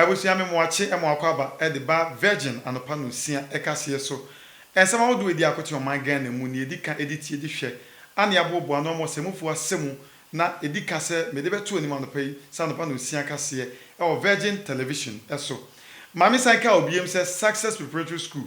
was yamming watching and Mwakaba at the bar Virgin and upon Lucia Ekasia so. And some old with the acquitting on my gun and Muni Edika edit the share. And the abo no more semu for semu na Edika se me debe 2 on the pay, sound upon Lucia Cassia or Virgin Television. So, Mammy Sanka OBM says Success Preparatory School.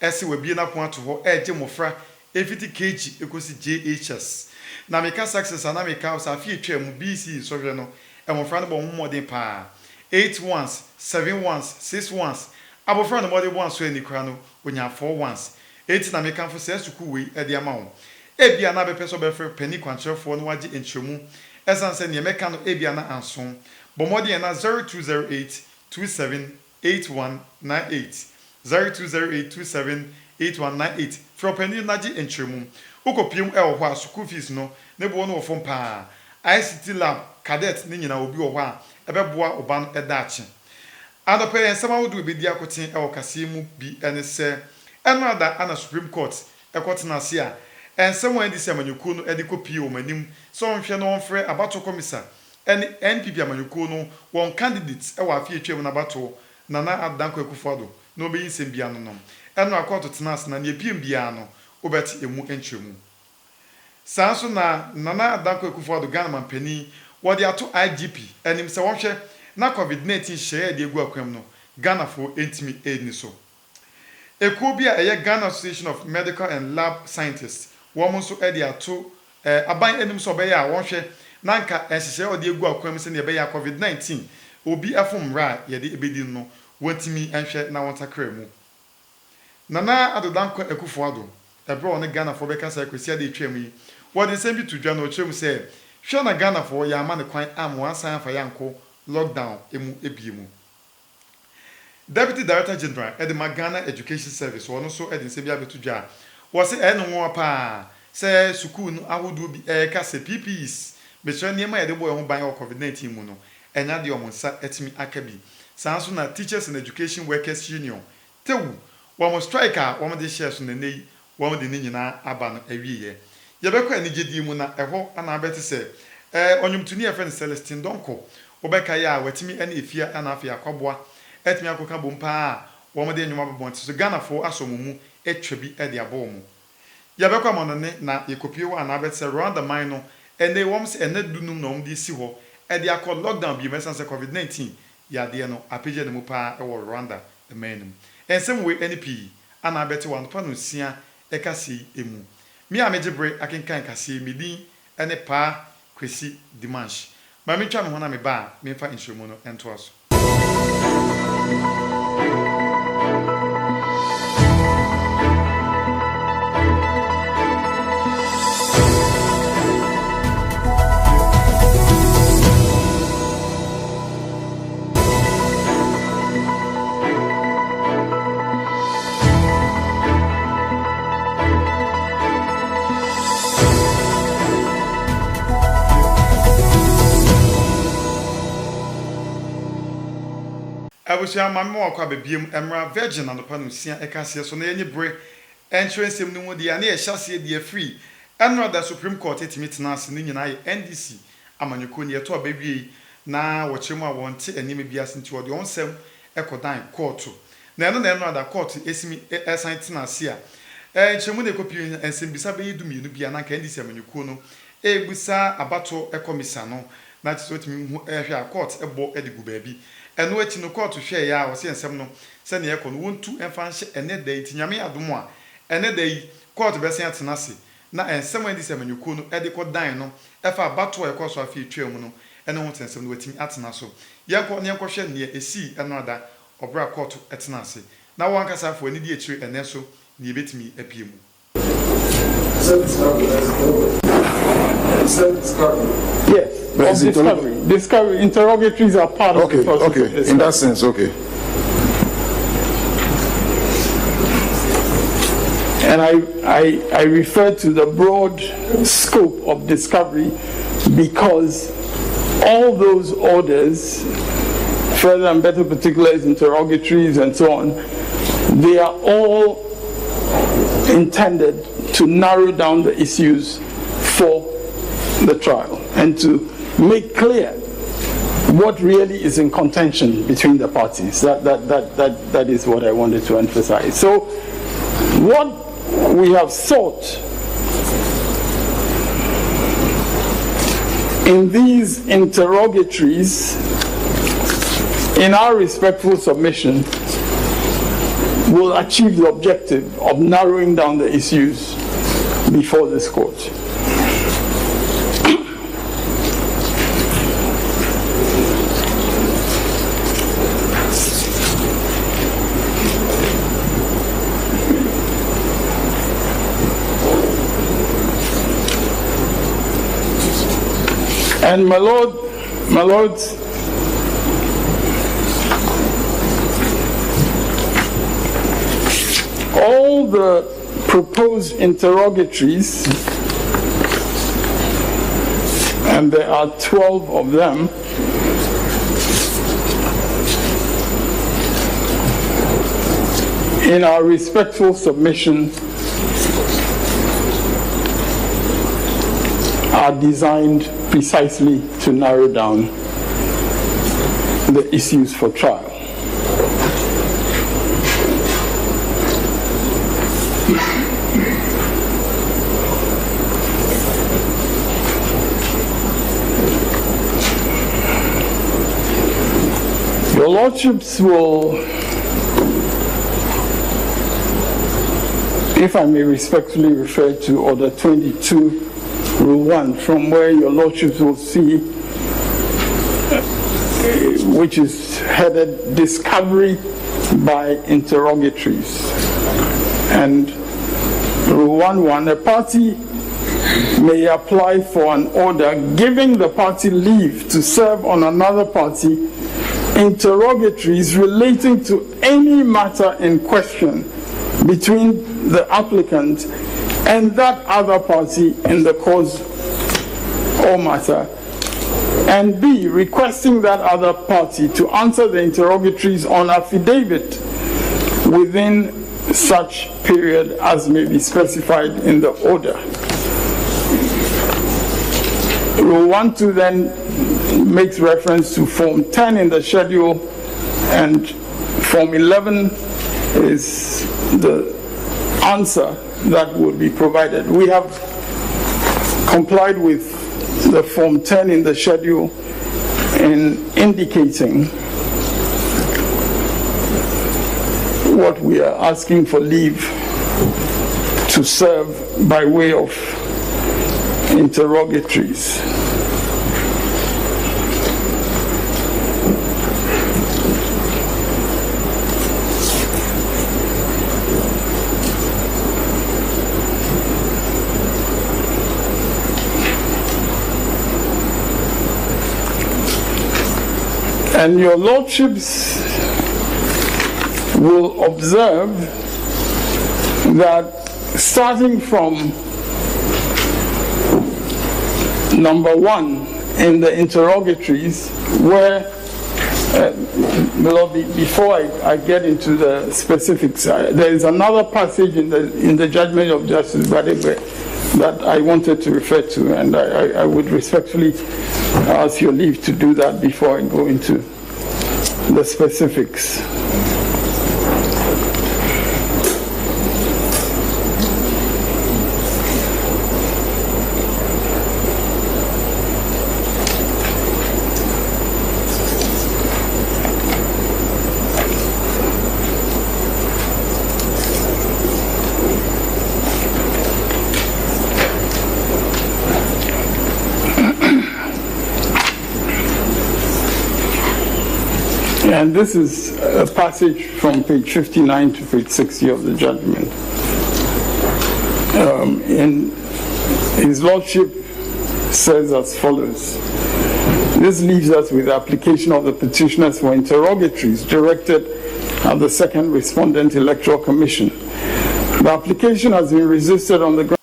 As will be enough one to her edge Mofra 50 kg equals JHS. Na meka Success and America was a few chair BC so no and my friend about more than pa 8 ones, 7 ones, 6 ones. Our friend more than once when you crown when you have 4 ones. 8 na meka for sense to cool at the amount. Ebia na be person be for penny quanture for no waji enchemu. Esan se ne meka no ebia na anson. Bomodi na 0208 278198. 0208278198 from penny naji enchemu. Ukopiem e wo hwa school fees no ne bo no ofom pa. ICT lab cadet ni nyina obi wo hwa ebeboa oba no edaache. Adope ensema wodu be dia koten e wo kase mu bi ene se enada ana Supreme Court e kotena se a ensem wan di se amanyuku no e kopie o manim so onhwe no onfre abato commissar ene NPP amanyuku no won candidates e wa afie twem na abato Nana Adanko Akufo-Addo no be yinsem bia no no eno akoto tenas na ne biem bia no obeti emu enchemu sanso na Nana Adanko Akufo-Addo Ghana mampani wodi ato IGP enim se wonhwe na COVID-19 share de egu akwam no Ghana for entimi eni so Ekobia eye Ghana Association of Medical and Lab Scientists womo so e de ato aban enim so be ya wonhwe nanka ehye odi egu akwam se ne be ya COVID-19 obi afom ra ye de ebedi no wantimi enhwe na wontakra mu Nana Adanko Akufo-Addo ebro ne Ghana for be kasa kwesi ade twam yi wodi nsem bi tudwa no twam se hwe na Ghana for ya ma ne kwan am ansan fa yanko lockdown emu ebiemu Deputy Director General at the Ghana Education Service one so edi nsem bia betudwa wo se eno wo pa se school no awodu bi kase PPEs be so niam ya de boy ho ban COVID-19 mu no enya de omonsa etimi akabi sanso na Teachers and Education Workers Union tewu wo mo striker wo mo de share so na nei wo mo de ni nyina aba no awiye ye be kwa ni gedi mu na eho ana abeti se onyumtuni e friend Celestine Donko obeka ya watimi ene efia ana afia kwaboa etimi akoka bompa wo mo de nyuma bobonti so Ghana for asomumu etwabi e de abomu ye be kwa monone na yekopie wa ana abeti se Rwanda mine no ene wo mo se ene dunum na wo de si ho e de akọ lockdown bi mesanse COVID-19 ya de no apeje ne mu pa e wo Rwanda the menum ensem we NP ana abeti wa no no sia e kasi emu mi amejebre akenkan kasi medin ene pa Kwesi Dimanche ma me twa me ho na me ba me fa insumu no ento aso Abusia mamme wakwa bebiem emra Virgin and upon Lucia Ekasia so na yenye bre entrance no mu dia na ye hyase dia free enra da Supreme Court etimi ase ni nyina ye NDC amanyuko ne to abawie na wochemu a wonte anim biase nti wode onsem ekodan court na eno na enra da court esimi esan tenase a enchemu ne kopi ensem bisa be yidu mienu bia na ka NDC amanyuko no ebusa abato ekomisa no na tso etimi hu ehwe a court ebo edigu baabi eno echi no court hwe ya wo se ensem no se ne yekọ no wontu emfa nhye ene da itinyame adomo a ene da yi court be se atenase na ensem andi se manyuko no ede ko dan no efa bato e ko so afi twam no ene ho tensem no watimi atena so yekọ ne yekọ hwe ne esi eno ada obra court etenase na wo ankasa afọ ani di echire ene so ne ebetimi apie mu yes. Of discovery. Interrogatories are part of the process. Okay, in that sense, okay. And I refer to the broad scope of discovery because all those orders, further and better particulars, interrogatories, and so on, they are all intended to narrow down the issues for the trial and to make clear what really is in contention between the parties. That is what I wanted to emphasize. So what we have sought in these interrogatories, in our respectful submission, will achieve the objective of narrowing down the issues before this court. And my lords, all the proposed interrogatories, and there are 12 of them, in our respectful submission, are designed precisely to narrow down the issues for trial. Your Lordships will, if I may respectfully refer to Order 22, Rule 1, from where your Lordships will see, which is headed Discovery by Interrogatories. And Rule 1.1, a party may apply for an order giving the party leave to serve on another party interrogatories relating to any matter in question between the applicant and that other party in the cause or matter, and B, requesting that other party to answer the interrogatories on affidavit within such period as may be specified in the order. Rule 1.2 then makes reference to Form 10 in the schedule, and Form 11 is the answer that would be provided. We have complied with the Form 10 in the schedule in indicating what we are asking for leave to serve by way of interrogatories. And your Lordships will observe that starting from number 1 in the interrogatories, where, before I get into the specifics, there is another passage in the Judgment of Justice that I wanted to refer to, and I would respectfully ask your leave to do that before I go into the specifics. And this is a passage from page 59 to page 60 of the judgment. In his Lordship says as follows: this leaves us with the application of the petitioners for interrogatories directed at the second respondent electoral commission. The application has been resisted on the ground.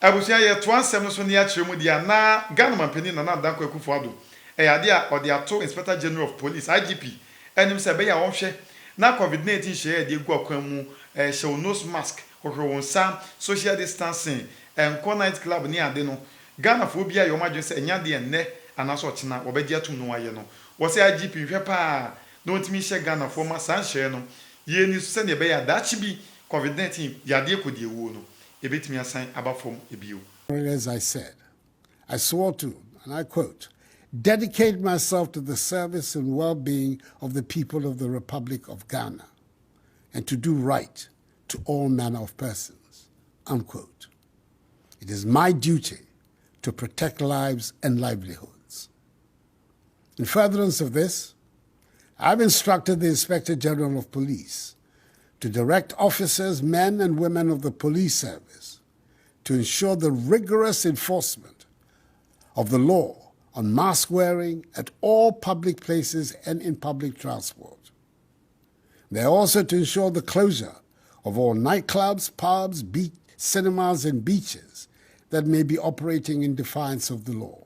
Abusia ye to ansem so ne akire mu dia na Ghana mampani na Danko Akufo-Addo ade a ode ato Inspector General of Police IGP enim se be ya wonhwe na COVID-19 share de gu akwan mu show nose mask hwehwe wonsa social distancing enko night club ni ade no Ghana fo bia yo madwe se enya de enne anaso china obedi atum no waye no wo se IGP hwe pa no ntimi hye Ghana for ma san hye no ye ni se ne be ya dachi bi COVID-19 yade kodie wo no ebetimi asan abafom ebio. As I said, I swore to, and I quote, dedicate myself to the service and well-being of the people of the Republic of Ghana and to do right to all manner of persons, unquote. It is my duty to protect lives and livelihoods. In furtherance of this, I've instructed the Inspector General of Police to direct officers, men and women of the police service to ensure the rigorous enforcement of the law on mask wearing at all public places and in public transport. They are also to ensure the closure of all nightclubs, pubs, cinemas and beaches that may be operating in defiance of the law.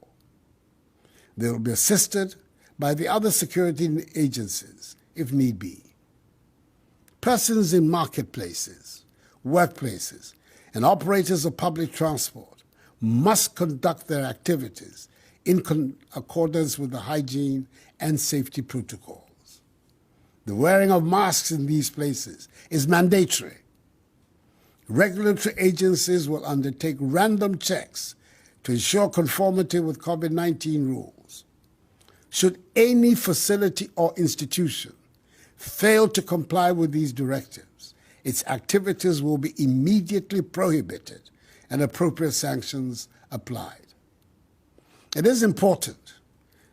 They will be assisted by the other security agencies if need be. Persons in marketplaces, workplaces, and operators of public transport must conduct their activities in accordance with the hygiene and safety protocols. The wearing of masks in these places is mandatory. Regulatory agencies will undertake random checks to ensure conformity with COVID-19 rules. Should any facility or institution fail to comply with these directives, its activities will be immediately prohibited and appropriate sanctions applied. It is important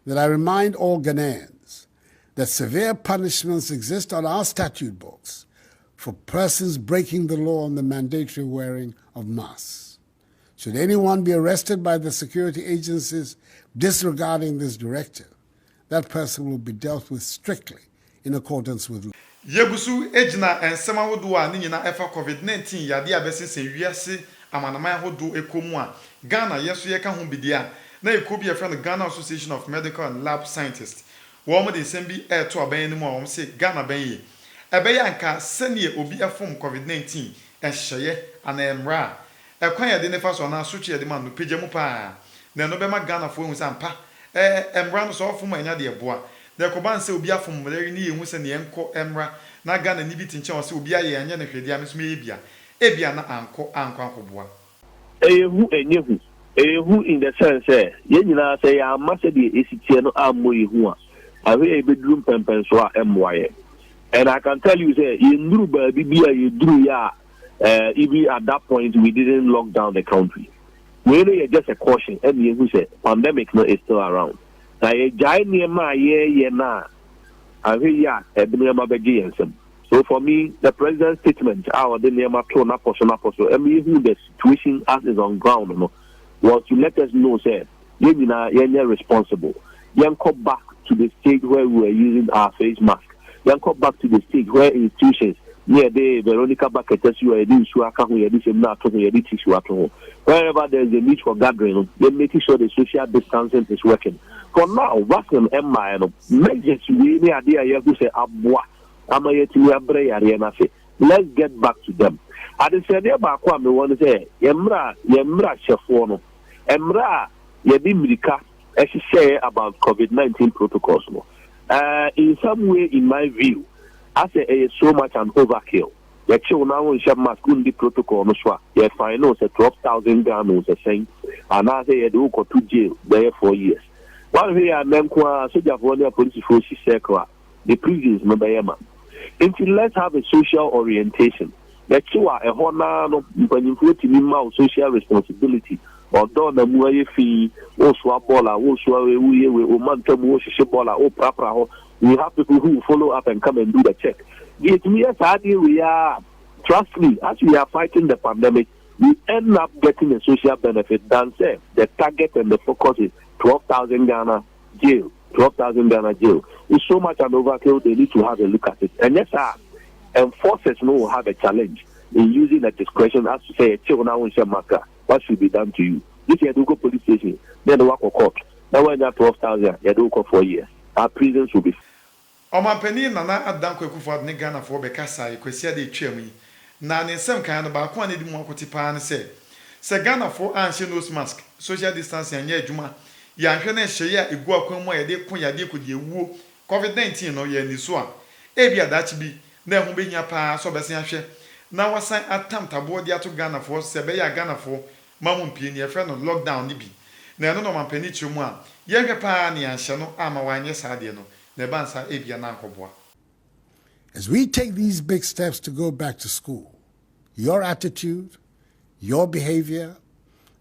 that I remind all Ghanaians that severe punishments exist on our statute books for persons breaking the law on the mandatory wearing of masks. Should anyone be arrested by the security agencies disregarding this directive, that person will be dealt with strictly in accordance with law. Yegusu ejina ensema hodo a nyina efa COVID-19 yade abesese wiase amanama hodo ekomu a Ghana yeso ye ka ho bidia na ekobi e friend Ghana Association of Medical and Lab Scientists wo mo de sembi to aban ni mu a wo se Ghana ban yi ebe ya nka sene obi efom COVID-19 ehye ana emra ekwan ya de ne fa so na so tue de ma no pejemu pa na no be ma Ghana fo hu sampa emra no so ofom anya de eboa de ko ban se obi afom mleri ni yehu se ne enko emra na Ghana ni biti nche o se obi aye anya ne hwede ameso ebia na anko akoboa ehu enyehu in the sense ye nyina se ya amase de esitie no ammo yehu a awe ebeduru pempen so a emwaye. And I can tell you say yenduru ba bibia yeduru ya even at that point we didn't lock down the country. We know just a caution and yehu say pandemic no is still around. Na ye jai niema ye na awe ya ebniema begi yensem. So for me, the president's statement, our the name of and the situation as is on ground, was to let us know, say, you're responsible. You come back to the stage where we were using our face mask. You come back to the stage where institutions, near the Veronica Bucket, you are doing wherever there is a need for gathering, they're making sure the social distancing is working. For now, what's an MI? Measures we idea you say, let's get back to them. I said about what I want to say. Yemra Shafono. Emra Yadimrika, as you say about COVID-19 protocols. In some way, in my view, I say it's so much an overkill. The chill now in Shamakundi protocol, no swa. Your final say 12,000 Ghana was a saying, and I say you go to jail there for years. One way I remember, Soja Vonia police force circle, the previous Mabayama. Until let's have a social orientation. That's why a honor of social responsibility. Although the Muay fee, also bola, also we have people who follow up and come and do the check. Yet we are, trust me, as we are fighting the pandemic, we end up getting a social benefit than say the target and the focus is 12,000 Ghana jail. 12,000 Ghana jail. It's so much an overkill, they need to have a look at it. And yes, enforcers will have a challenge in using the discretion as to say, what should be done to you? If you do go police station, then the work of court. Now when that 12,000, you do go 4 years. Our prisons will be. Omampeni nana adan kwekufo ne Ghana for bekasa ekwesia de twam na ne nsem kan no ba ko ane di mu akoti pa ne se Ghana for anhye nose mask social distancing anya adwuma yɛanhwɛ no hyɛyɛ a egu akwan mu a yɛde ko yɛde ko de ewuo covid-19 no yɛ ni so a ebi adachi bi na ɛho behia paa so bɛsen ahwɛ na wasan atam taboɔ de ato Ghana for sɛ bɛyɛ Ghana for mamu mpie ne yɛfrɛ no lockdown ne bi na ɛno no mampani kyerɛ mu a yɛhwɛ paa ne yɛnhyɛ no ama wanyɛ saa deɛ no na ɛba nsa ebia na akɔboa. As we take these big steps to go back to school, your attitude, your behavior,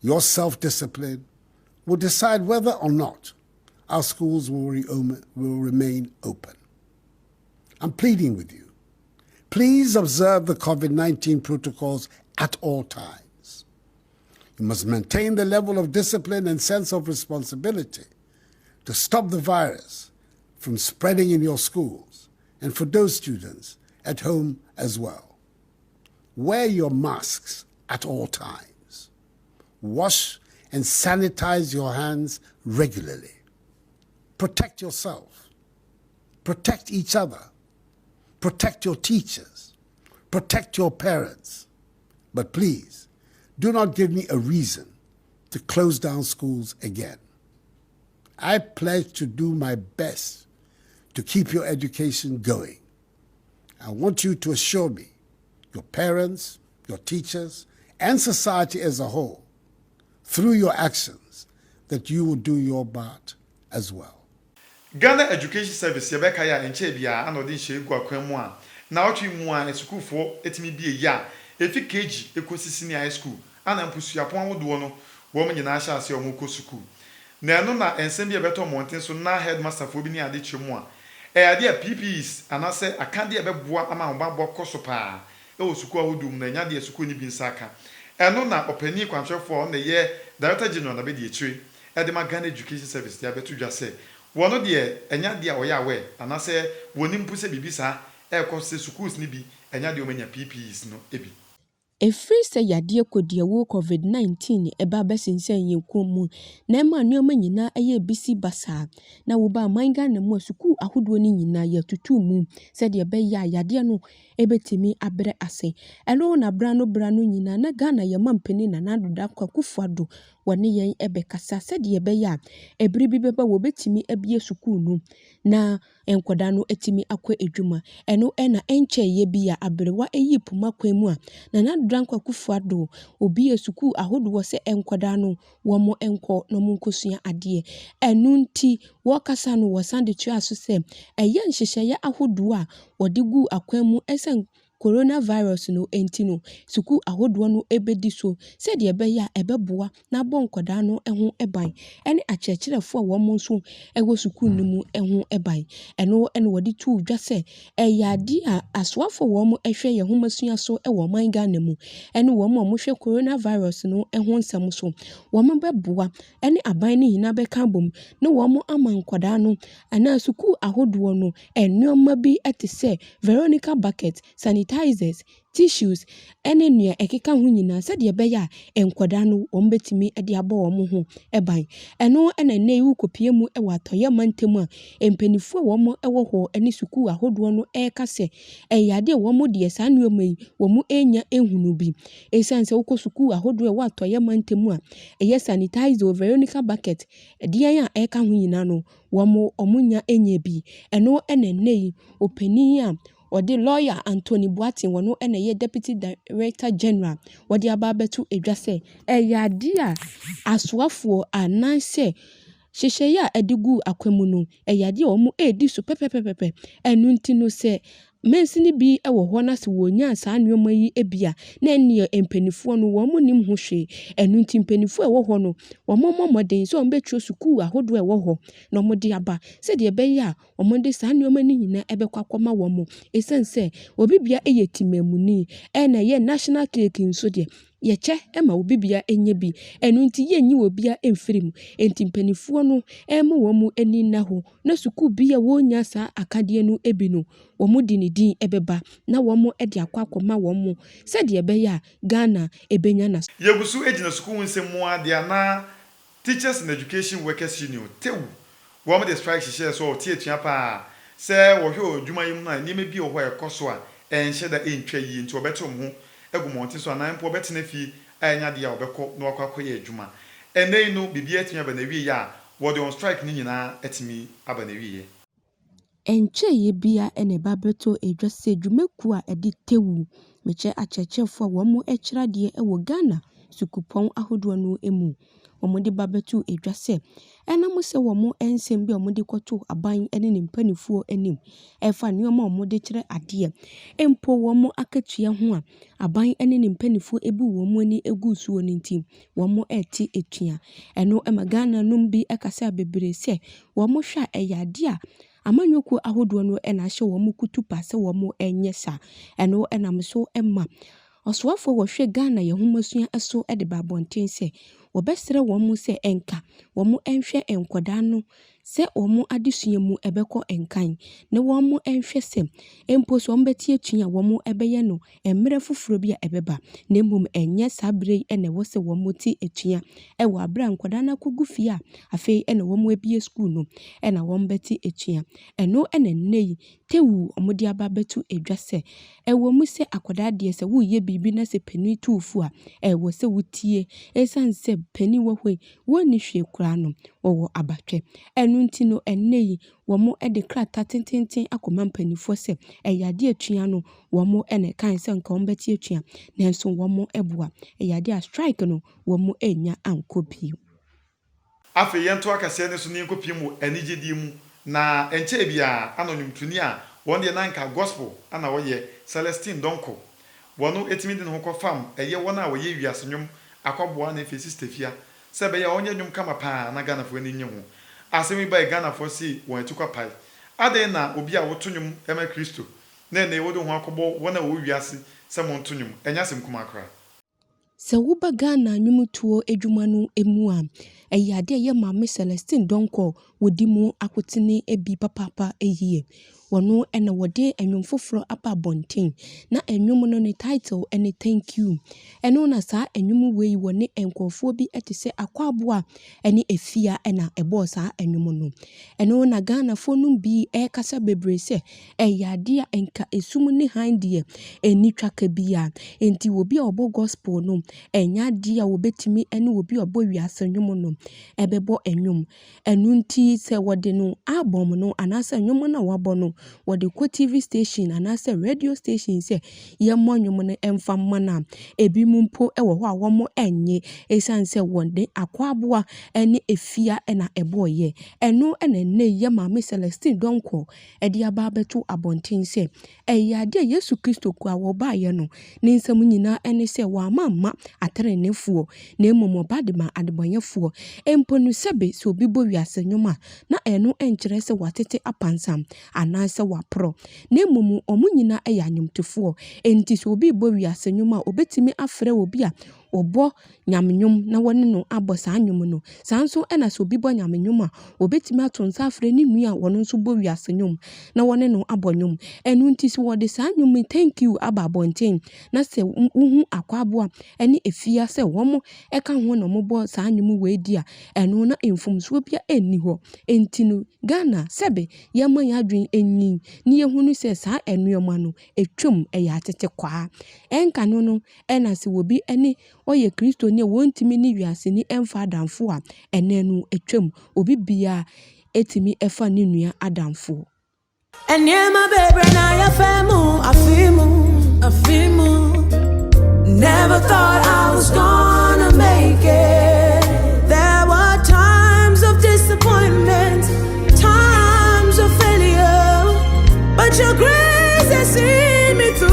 your self-discipline will decide whether or not our schools will remain open. I'm pleading with you. Please observe the COVID-19 protocols at all times. You must maintain the level of discipline and sense of responsibility to stop the virus from spreading in your schools and for those students at home as well. Wear your masks at all times. Wash and sanitize your hands regularly. Protect yourself. Protect each other. Protect your teachers. Protect your parents. But please, do not give me a reason to close down schools again. I pledge to do my best to keep your education going. I want you to assure me, your parents, your teachers, and society as a whole, through your actions, that you will do your part as well. Ghana Education Service yɛbɛka ya enche bia ana odi hye gu akwan mu a na otwi mu a esukufo etimi bie ya efi KG ekosisi ni high school ana mpusuapon awodo no wo nyina ahya ase omo ko school na eno na ensem bia beto monten so na headmaster fo bi ni ade kyemu a ade a PPEs anase akade ebeboa ama obabɔ koso pa e school ahodum na nya de school ni bi nsaka eno na opani kwanhwefo na ye director general na be de etire e de ma Ghana Education Service ya beto dwa se wono de enya de a oya we anase woni mpuse bibisa e ko se schools ni bi enya de omanya PPEs no ebi Efiri sɛ yadeɛ kodie wo COVID-19 eba besensen yenkom mu na ema nneɛma nyina ɛyɛ bisi basa na wo ba manga na mu asuku ahodoɔ ni nyina yɛtutu mu sɛ de ɛbɛyɛ yadeɛ no ebetimi abrɛ ase ɛno na bra no nyina na Ghana yɛ mampani na nadoda kwakufuado wɔne yɛn ɛbɛkasa sɛ de ɛbɛyɛ ebiri bi bɛba wo betimi abie suku no na enkoda no etimi akɔ edwuma ɛno ɛna enkyɛ yɛ bi a abrewa eyi poma kwan mu a na nadoda kwakufuado obi esuku ahodoɔ sɛ enkoda no wɔmo enko no mu nkosua adeɛ ɛno nti wɔkasa no wɔsan de tua so sɛ ɛyɛ nhyehyɛyɛ ahodoɔ a wɔde gu akwan mu ɛsɛn coronavirus no enti no suku ahodoɔ no ebedi so sɛ de ɛbɛyɛ ɛbɛboa na bɔ nkoda no ɛho ɛban ɛne akyerɛkyerɛfo a wɔn nso ɛwɔ suku no mu ɛho ɛban ɛno ɛna wɔde tu dwa sɛ ɛyɛ ade a asoafo wɔn ɛhwɛ yɛn ho masua so ɛwɔ man Ghana mu ɛne wɔn a wɔhwɛ coronavirus no ɛho nsɛm so wɔn bɛboa ɛne aban ne nyina bɛka bom na wɔn ama nkoda no ana suku ahodoɔ no ɛnneɛma bi ɛte sɛ Veronica bucket sanitizers, tissues, ene nua ekeka ho nyina sɛ de ɛbɛyɛ a enkoda no wɔn betimi de abɔ wɔn ho ɛban ɛno ɛna ne wu kopie mu ɛwɔ atɔyɛ mantam a empanifo wɔn ɛwɔ hɔ ɛne suku ahodoɔ no ɛka sɛ ɛyade wɔn de saa nneɛma yi wɔn enya ehunu bi esan sɛ wokɔ suku ahodoɔ ɛwɔ atɔyɛ mantam a ɛyɛ sanitizer Veronica bucket ɛdeɛn a ɛka ho nyina no wɔn nya enya bi ɛno ɛna ne opani a Odi lawyer Anthony Boatin wono ena ye deputy director general wodi ababetu edwa se eyade a asoafo ananse hyehyeye a edigu akwamu no eyade a omo edi so pepepepepe enu ntino se mensini bi ewo ho na se wonya saa nneoma yi ebia na ene empanifo no wo mo nim ho hwe enu nti empanifo ewo ho no wo mo moden so ombetwo suku ahodo ewo ho na mo de aba se de ebe ya wo mo de saa nneoma ni nyina ebekwakoma wo mo esense obi bia eyetimamuni ena ye national cake nso de yeche ema obibia enye bi enu nti yenyi obia emfirim enti mpanifuo no emu womu eni na ho na suku bia wonya saa akade no ebi no womu din ebeba na womu ede akwakoma womu se de ebeya Ghana ebenya na yegusu ejina suku nsemu ade na Teachers and Education Workers Union tewu womu de strike share so tietua pa se wo hwe odwuma yim na ni me bi ho ekoso a enhye da entwa yi nti obeto ho egumonti so anan po betena fi anya de a obekọ na wakwakoye adwuma enei no bibia etia ba na wi ya wɔde on strike ni nyinaa etimi aba na wiye. Enche bia ene babeto edwase dwumaku a ede tewu meche achechefo wo mo ekyirade ewo Ghana sukupon ahodo no emu omode babeto edwase enam se wo mo ensem bia omode kwoto aban ene ne mpanifuo anim efa neoma omode kyire ade empo wo mo akatua ho a aban ene ne mpanifuo ebu wo mo ani egu suo ne ntim wo mo eti etua eno ema Ghana num bi ekasa bebre se wo mo hwa eyade a amanyoko ahodo no ena hye wo mukutu pase wo mo enye sa eno enam so emma oswafo wo hwe Ghana ye homasua eso ede babonten se wo besere wo mu se enka wo mo enhwe enkoda no se wo mo adesua mu ebekọ enkan ne wo mo enhwe se empo so mbeti atua wo mo ebeye no emre foforo bia ebeba na mmom enye sabre ene wo se wo mo ti atua ewo abra enkoda na kogu fie a afei ene wo mo ebie school no ena wo mbeti atua eno ene nei tewu omodi aba betu edwase ewo mu se akoda de se wo ye bibi na se pani tufu a ewo se wutie esan se pani wo hwe woni hwe kura no wo abatwe enu nti no enei wo mo ede krata tententen akoma mpanifo se eyade atua no wo mo ene kan se nka ombeti atua nanso wo mo eboa eyade a strike no wo mo enya ankobi afi yento akase ne so ne nkopi mu anigedi mu na enche bia anonymtuni a won de nanka gospel ana woye Celestine Donko wono etimi de no ko fam eye wona woye wiasenwom akoboa na efe sister fia se be ya onye nwom kama pa na Ghana fo ni nye ho asemi by Ghana fo si won etukwa pai ade na obi a wotonwom ema Kristo na ne wodo ho akobo wona wo wiase se mo ntonwom enya sem kuma akra se wuba Ghana nwumutuo edwuma no emu a eyade ye Mama Celestine Donko wodi mu akotene ebi papapa ehie wono ena wode enwom foforo apa bonten na enwom no ne title ene thank you eno na sa enwom wei wone enkofo bi etese akwaboa ene efia ena ebo sa enwom no eno na Ghana fo no bi kasa bebre se eyade a enka esum ne handie eni twaka bia enti obi a obo gospel no enya dia wobetimi ene obi obo wiase enwom no ebebo enwom enu nti se wode no album no anasa enwom na wabo no wode ko TV station anasa radio station se ye monwom ne emfa mana ebi mumpo ewo ho a wo mo enye esanse wonde akwaboa ene efia ena eboye eno ena ne ye Mama Celestine Donko edi aba beto abonten se eyade Yesu Kristo kwa wo ba ye no ne nsam nyina ene se wa mama atrenefuo na emom badema adebonyefuo emponu sebe so bibo wiase nwoma na eno enkyere se watete apansam anase wapro na emom omu nyina eya nyomtefuo enti so obi bo wiase nwoma obetimi afre obi a obo nyamenyom na wone no abo sa anyom no sanso ena so obi bo nyamenyom a obetimi atonsa afre ni nua a wono nso bo wiase nyom na wone no abonyom enu nti so wode sa anyom thank you aba bonten na se uhu akwabo ene efia se womo eka ho no mo bo sa anyom we dia enu na emfumso bia enni ho enti no Ghana sebe yama ya adwen enyin ni yehunu se sa enuoma no etwam eya tete kwa enka no no ena se wobi ene oye Kristo ne wontimi ni wiase ni emfa adamfo a enenu etwam obi bia etimi efa ni nua adamfo Enyema bebre na ya femu afimu never thought I was gonna make it. There were times of disappointment, times of failure, but your grace has seen me through.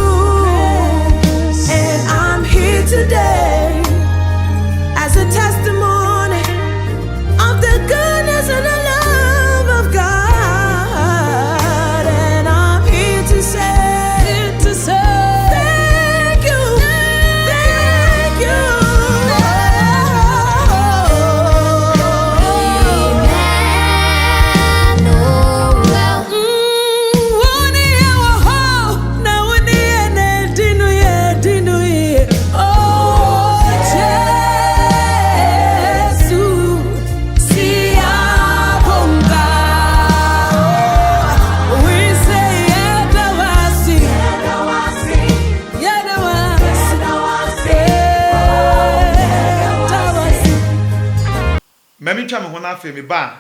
And I'm here today as a testimony of the goodness and the love of God. And I'm here to say thank you, thank you. ma mi twa me ho na afa me ba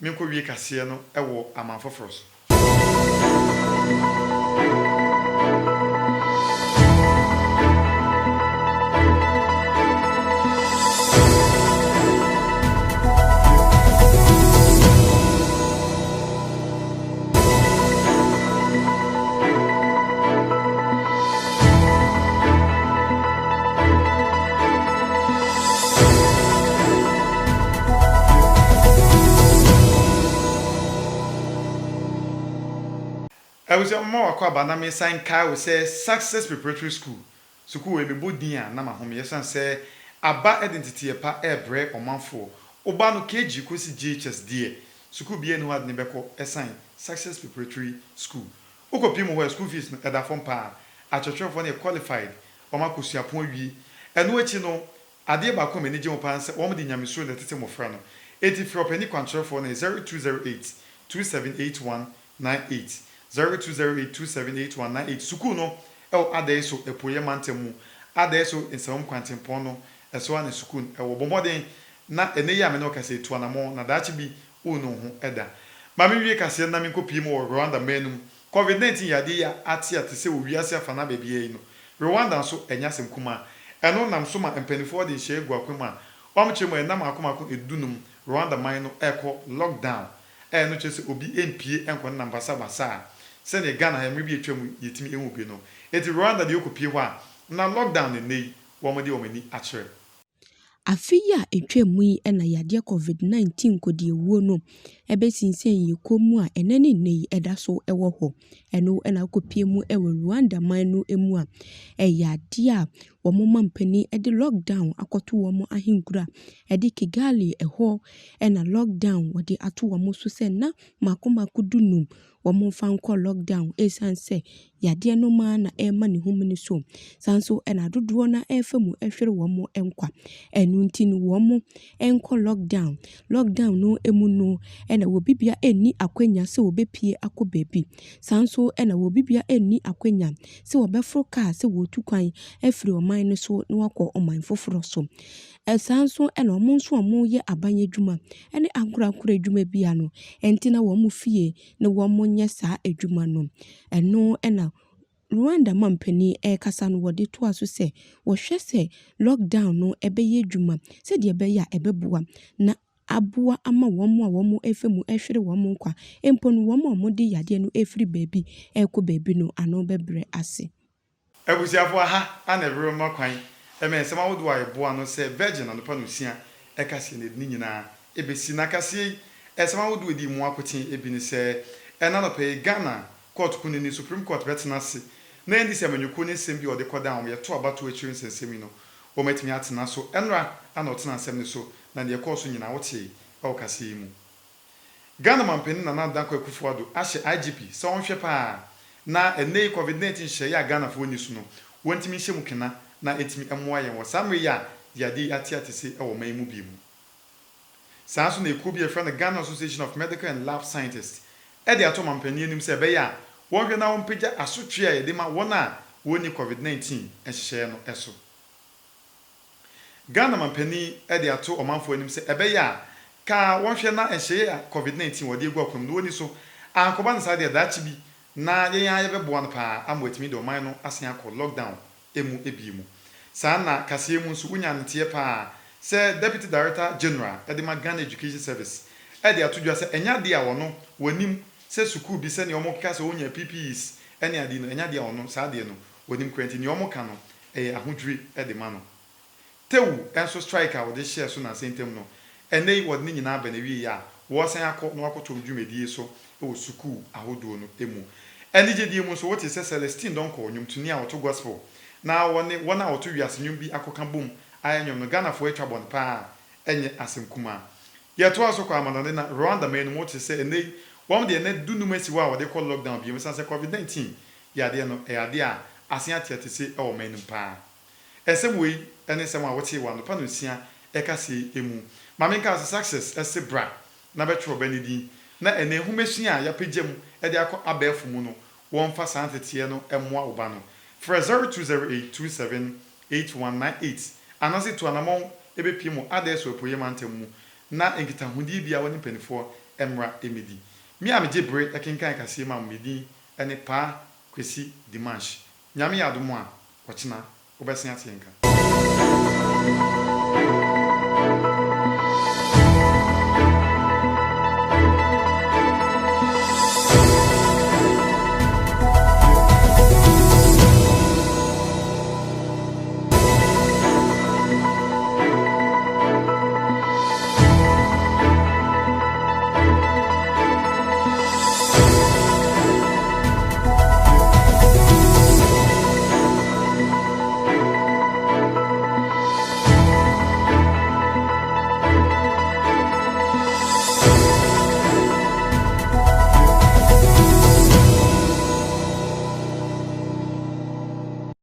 me nkɔ wie kase no ɛwɔ amanfoforo so. I was a more aquabana me sign car will say Success Preparatory School. School will be bodia, Nama home, yes, and say Aba identity a pa air break or manfo. Obano KG Kusi GHS dear. School be any word Nebeko, a sign Success Preparatory School. Oko Pimo where school fees at that phone pa. At your children are qualified, or Makusia Point and what you know, I dear Bakum and Nijim Pans, or the Yamisu that is more friend. 84 penny control phone 0208 278198. 0208278198 suku no adeso epoye mantemu adeso ensam kwantempono eso ane suku bomodin na ene ya me no kase to anamo na dachi bi unu ho eda ma me wie kase na me kopi mu Rwanda menum covid-19 yade ya atia te se owiase afa na bebie no Rwanda so enyasem kuma eno nam so ma empanifo de hye egu akwema omchemu enam akomako edunum Rwanda man no eko lockdown no chese obi MP enkon na basa send a Ghana and maybe a trim yetimi emubino. Eti Rwanda de okopie ho a na lockdown nei wo de omani actually. Afia etwemu yi na yade COVID-19 kodi ewuo no ebesinsen yi komu a enene nei eda so ewo ho eno na kopie mu ewo Rwanda man no emu a eyade a wo mampani ede lockdown akoto wo ahinkura ede Kigali eho na lockdown wode ato wo so se na makomako dunum wo fanko lockdown esanse yade no ma na ema ne humni so sanso na dodo na efemu ehwere wo enkwa nunti no wo enko lockdown no emu no na wo bibia eni akwanya se wo bepie akọ baby sanso na wo bibia eni akwanya se wo befro car se wo tukwan afiri oman no so na wakọ oman foforo so sanso na omo nso omo ye abanye dwuma ene ankura dwuma bia no enti na wo mu fie na wo mo nye saa adwuma no eno na Rwanda mampani kasa no wode to aso se wo hwe se lockdown no ebeye dwuma se de ebeya ebeboa na aboa ama womo a womo efemu ehwere womo nkwa empo no womo de yade no efiri baby ekọ baby no ano bebre ase Abusiafo ha ana evro makwan ensem awodo ayeboa no se virgin no pa no sia ekase ne ni nyina ebesi na kase ensem awodo edi mu akotin ebi ne se ena no pe Ghana court kunini Supreme Court betenase na endi se manyuko ne sem bi ode koda am ye to abato achirin sensemi no o metimi atena so enra ana otena nsem ne so na de course nyina wote o kase mu Ghana mampeni na Danko Akufo-Addo ahye IGP so onhwe pa na enei COVID-19 hye ya Ghana fo ni so no wontimi hye mu kena na etimi emoa yen wo samwe ya yade atiatese e wo man mu bi mu sanso na ekubi e friend Ghana Association of Medical and Lab Scientists e de ato mampeni anim se be ya wonhwe na wompagya asotwe a yede ma wona woni COVID-19 ehye no eso Ghana mampeni e de ato omanfo anim se ebe ya ka wonhwe na ehye ya COVID-19 wode egu akwam no woni so ankoba nsa de dachi bi na yen ya beboa no pa amwetimi de oman no asen akọ lockdown emu ebiemu sana kase emu nso unya ntie pa se Deputy Director General Edema Ghana Education Service e de atodwa se enya de a wono wanim se school bi se ne omo kika se onya PPEs ene ade no enya de a wono sa de no wanim kwenti ne omo ka no ahodwiri e de ma no tewu enso strike a wode share so na sentem no enei wode ni nyina ba na wi ya wo san akọ no akoto dwumedie so e wo school ahodo no emu eni je die mu so wote se Celestine donko nyumtuni a woto gospel na wona woto wiase nyum bi akoka bom ayanyom no Ghana fo etwa bon pa enye asemkuma ye to aso kwa amanane na Rwanda men wote se enei wom de ne dunum asi wa wode call lockdown bi mesa se COVID-19 ya de no ade a asen atiatese e wo men pa esem wei ene sem a wote wa no pa no sia e ka se emu mamenka success ese bra na betro benedi na ene humesua ya pegem e de akọ abefu mu no won fa santetie no emoa oba no for 0208278198 anase to anamon ebepie mu adeso epoye mantem mu na nkitahudi bia woni penifo emra emedi mi amje bre ekenkan kase ma medi ene pa kwesi dimanche nyame yadomo a wochina obesia tienka